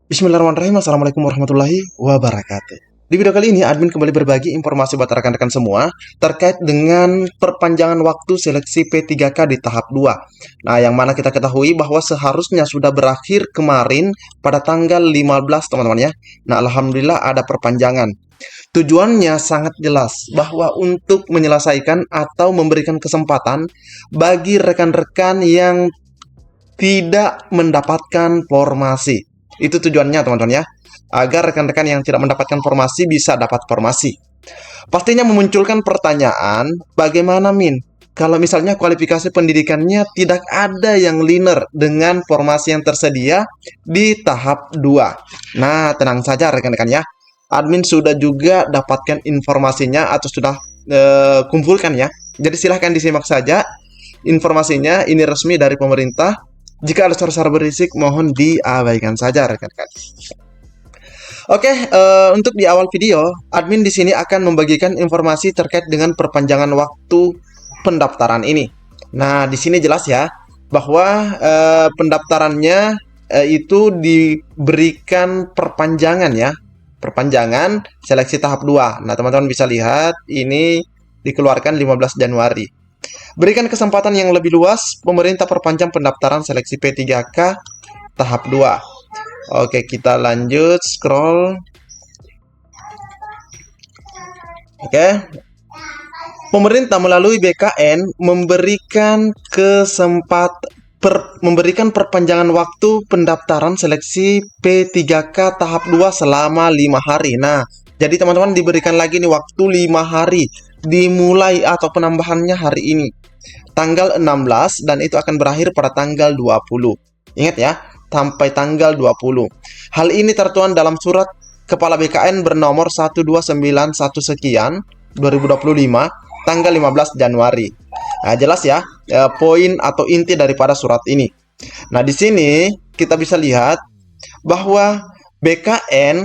Bismillahirrahmanirrahim. Assalamualaikum warahmatullahi wabarakatuh. Di video kali ini, admin kembali berbagi informasi buat rekan-rekan semua terkait dengan perpanjangan waktu seleksi P3K di tahap 2. Nah, yang mana kita ketahui bahwa seharusnya sudah berakhir kemarin pada tanggal 15, teman-teman ya. Nah, alhamdulillah ada perpanjangan. Tujuannya sangat jelas bahwa untuk menyelesaikan atau memberikan kesempatan bagi rekan-rekan yang tidak mendapatkan formasi. Itu tujuannya, teman-teman ya. Agar rekan-rekan yang tidak mendapatkan formasi bisa dapat formasi. Pastinya memunculkan pertanyaan, bagaimana Min? Kalau misalnya kualifikasi pendidikannya tidak ada yang linear dengan formasi yang tersedia di tahap 2. Nah, tenang saja rekan-rekan ya. Admin sudah juga dapatkan informasinya atau sudah kumpulkan ya. Jadi silahkan disimak saja informasinya, ini resmi dari pemerintah. Jika ada suara-suara berisik, mohon diabaikan saja rekan-rekan. Oke, untuk di awal video, admin di sini akan membagikan informasi terkait dengan perpanjangan waktu pendaftaran ini. Nah, di sini jelas ya bahwa pendaftarannya itu diberikan perpanjangan ya, perpanjangan seleksi tahap 2. Nah, teman-teman bisa lihat ini dikeluarkan 15 Januari. Berikan kesempatan yang lebih luas, pemerintah perpanjang pendaftaran seleksi P3K tahap 2. Oke, kita lanjut scroll. Oke. Pemerintah melalui BKN memberikan memberikan perpanjangan waktu pendaftaran seleksi P3K tahap 2 selama 5 hari. Nah, jadi teman-teman diberikan lagi nih waktu 5 hari. Dimulai atau penambahannya hari ini tanggal 16 dan itu akan berakhir pada tanggal 20. Ingat ya, sampai tanggal 20. Hal ini tertuang dalam surat Kepala BKN bernomor 1291 sekian 2025 tanggal 15 Januari. Nah, jelas ya, poin atau inti daripada surat ini. Nah, di sini kita bisa lihat bahwa BKN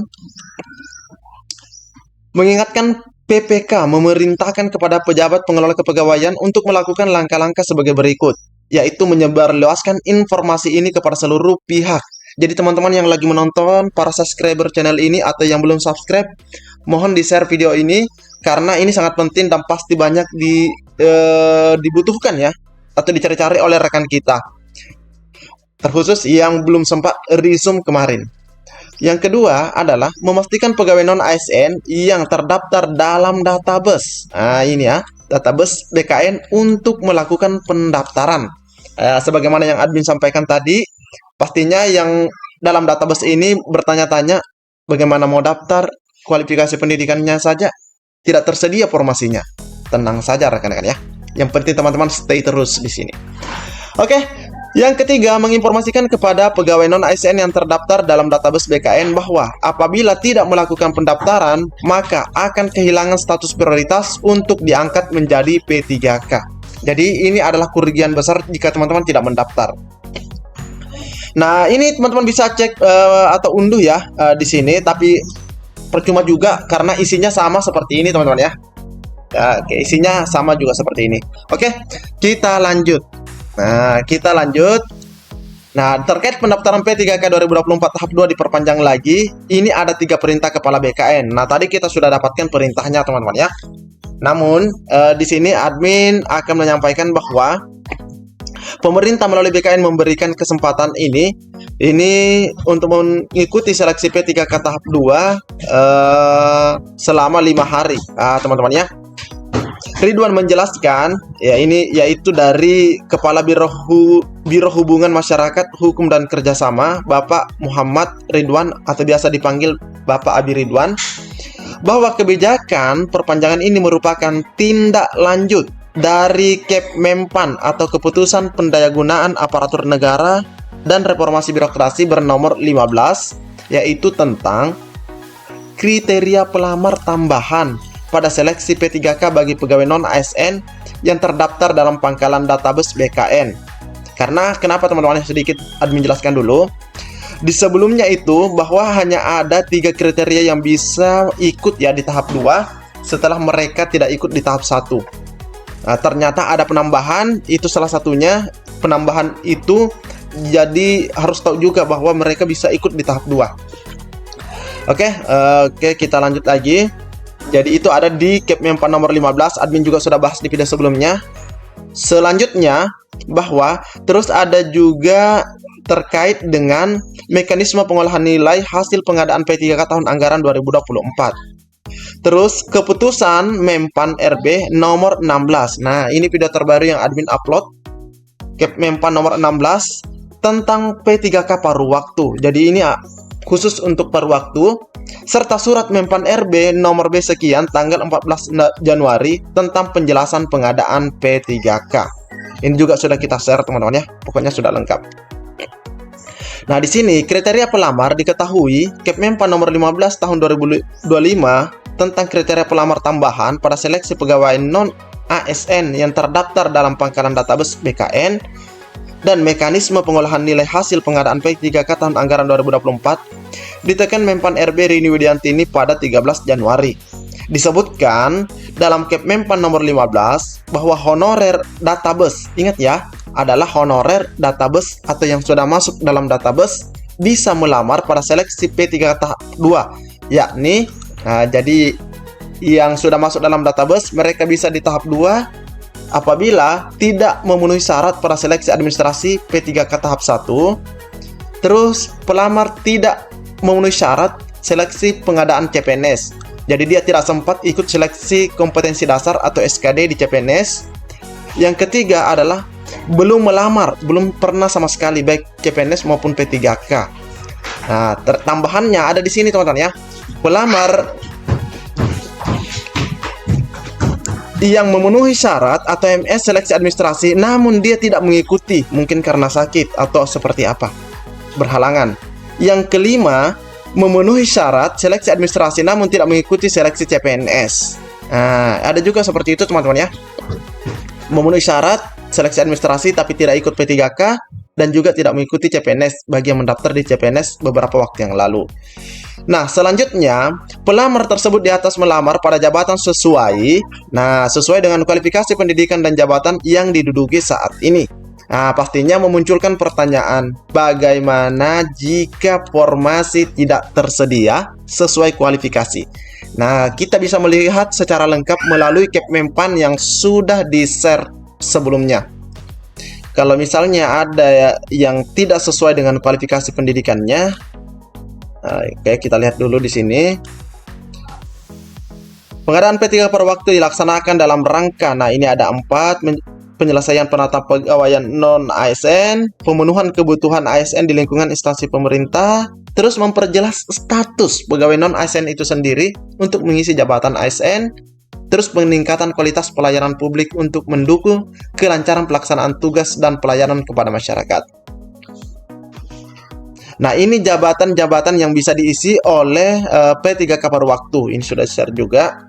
mengingatkan PPK memerintahkan kepada pejabat pengelola kepegawaian untuk melakukan langkah-langkah sebagai berikut, yaitu menyebarluaskan informasi ini kepada seluruh pihak. Jadi teman-teman yang lagi menonton, para subscriber channel ini atau yang belum subscribe, mohon di-share video ini karena ini sangat penting dan pasti banyak dibutuhkan ya, atau dicari-cari oleh rekan kita. Terkhusus yang belum sempat resume kemarin. Yang kedua adalah memastikan pegawai non-ASN yang terdaftar dalam database. Nah, ini ya, database BKN untuk melakukan pendaftaran. Sebagaimana yang admin sampaikan tadi, pastinya yang dalam database ini bertanya-tanya bagaimana mau daftar, kualifikasi pendidikannya saja tidak tersedia formasinya. Tenang saja rekan-rekan ya. Yang penting teman-teman stay terus di sini. Oke. Yang ketiga, menginformasikan kepada pegawai non-ASN yang terdaftar dalam database BKN bahwa apabila tidak melakukan pendaftaran, maka akan kehilangan status prioritas untuk diangkat menjadi P3K. Jadi ini adalah kerugian besar jika teman-teman tidak mendaftar. Nah, ini teman-teman bisa cek atau unduh ya di sini, tapi percuma juga karena isinya sama seperti ini teman-teman ya. Oke, isinya sama juga seperti ini. Oke, kita lanjut. Nah, kita lanjut. Nah, terkait pendaftaran P3K 2024 tahap 2 diperpanjang lagi. Ini ada 3 perintah kepala BKN. Nah, tadi kita sudah dapatkan perintahnya, teman-teman ya. Namun, di sini admin akan menyampaikan bahwa pemerintah melalui BKN memberikan kesempatan ini untuk mengikuti seleksi P3K tahap 2 selama 5 hari. Teman-teman ya. Ridwan menjelaskan, ya ini yaitu dari Kepala Biro Hubungan Masyarakat, Hukum dan Kerjasama, Bapak Muhammad Ridwan atau biasa dipanggil Bapak Abi Ridwan, bahwa kebijakan perpanjangan ini merupakan tindak lanjut dari Kepmenpan atau Keputusan Pendayagunaan Aparatur Negara dan Reformasi Birokrasi bernomor 15, yaitu tentang kriteria pelamar tambahan pada seleksi P3K bagi pegawai non-ASN yang terdaftar dalam pangkalan database BKN. Karena kenapa teman-teman, sedikit admin jelaskan dulu. Di sebelumnya itu bahwa hanya ada 3 kriteria yang bisa ikut ya di tahap 2 setelah mereka tidak ikut di tahap 1. Nah, ternyata ada penambahan, itu salah satunya. Penambahan itu Jadi harus tahu juga bahwa mereka bisa ikut di tahap 2. Oke, kita lanjut lagi. Jadi itu ada di Kepmenpan nomor 15. Admin juga sudah bahas di video sebelumnya. Selanjutnya, bahwa terus ada juga terkait dengan mekanisme pengolahan nilai hasil pengadaan P3K tahun anggaran 2024. Terus keputusan Menpan RB nomor 16. Nah, ini video terbaru yang admin upload. Kepmenpan nomor 16 tentang P3K paruh waktu. Jadi ini khusus untuk paruh waktu, serta surat Menpan RB nomor B sekian tanggal 14 Januari tentang penjelasan pengadaan P3K. Ini juga sudah kita share teman-teman ya, pokoknya sudah lengkap. Nah, di sini kriteria pelamar diketahui Kepmenpan nomor 15 tahun 2025 tentang kriteria pelamar tambahan pada seleksi pegawai non ASN yang terdaftar dalam pangkalan database BKN dan mekanisme pengolahan nilai hasil pengadaan P3K tahun anggaran 2024 ditekan Menpan RB Rini Widiantini pada 13 Januari. Disebutkan dalam Kepmenpan nomor 15 bahwa honorer database, ingat ya, adalah honorer database atau yang sudah masuk dalam database bisa melamar pada seleksi P3K tahap 2, yakni jadi yang sudah masuk dalam database mereka bisa di tahap 2 apabila tidak memenuhi syarat pada seleksi administrasi P3K tahap 1. Terus pelamar tidak memenuhi syarat seleksi pengadaan CPNS. Jadi dia tidak sempat ikut seleksi kompetensi dasar atau SKD di CPNS. Yang ketiga adalah belum melamar, belum pernah sama sekali baik CPNS maupun P3K. Nah, tambahannya ada di sini teman-teman ya. Pelamar yang memenuhi syarat atau MS seleksi administrasi namun dia tidak mengikuti, mungkin karena sakit atau seperti apa, berhalangan. Yang kelima, memenuhi syarat seleksi administrasi namun tidak mengikuti seleksi CPNS. Nah, ada juga seperti itu teman-teman ya. Memenuhi syarat seleksi administrasi tapi tidak ikut P3K dan juga tidak mengikuti CPNS bagi yang mendaftar di CPNS beberapa waktu yang lalu. Nah, selanjutnya, pelamar tersebut di atas melamar pada jabatan sesuai dengan kualifikasi pendidikan dan jabatan yang diduduki saat ini. Nah, pastinya memunculkan pertanyaan, bagaimana jika formasi tidak tersedia sesuai kualifikasi? Nah, kita bisa melihat secara lengkap melalui Kepmenpan yang sudah di-share sebelumnya. Kalau misalnya ada yang tidak sesuai dengan kualifikasi pendidikannya, oke, kita lihat dulu di sini. Pengadaan P3K per waktu dilaksanakan dalam rangka, ini ada 4, penyelesaian penata pegawaian non-ASN, pemenuhan kebutuhan ASN di lingkungan instansi pemerintah, terus memperjelas status pegawai non-ASN itu sendiri untuk mengisi jabatan ASN, terus peningkatan kualitas pelayanan publik untuk mendukung kelancaran pelaksanaan tugas dan pelayanan kepada masyarakat. Nah, ini jabatan-jabatan yang bisa diisi oleh P3K paruh waktu. Ini sudah share juga.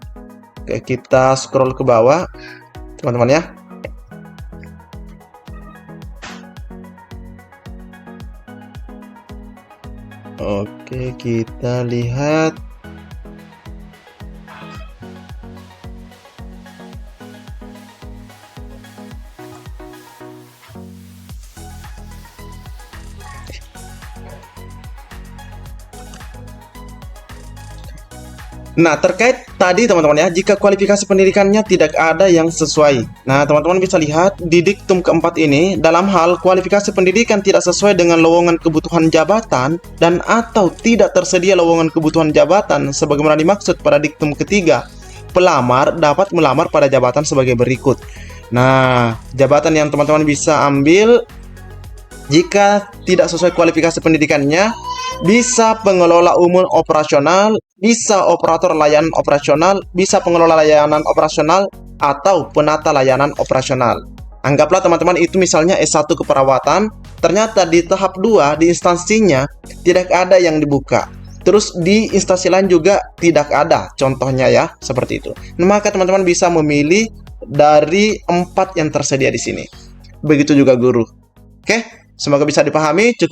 Oke, kita scroll ke bawah, teman-teman ya. Oke, kita lihat. Nah, terkait tadi teman-teman ya, jika kualifikasi pendidikannya tidak ada yang sesuai. Nah, teman-teman bisa lihat di diktum keempat ini, dalam hal kualifikasi pendidikan tidak sesuai dengan lowongan kebutuhan jabatan dan atau tidak tersedia lowongan kebutuhan jabatan sebagaimana dimaksud pada diktum ketiga, pelamar dapat melamar pada jabatan sebagai berikut. Nah, jabatan yang teman-teman bisa ambil jika tidak sesuai kualifikasi pendidikannya, bisa pengelola umum operasional, bisa operator layanan operasional, bisa pengelola layanan operasional, atau penata layanan operasional. Anggaplah teman-teman itu misalnya S1 keperawatan, ternyata di tahap 2 di instansinya tidak ada yang dibuka. Terus di instansi lain juga tidak ada, contohnya ya, seperti itu. Nah, maka teman-teman bisa memilih dari 4 yang tersedia di sini. Begitu juga guru. Oke, semoga bisa dipahami. Cukup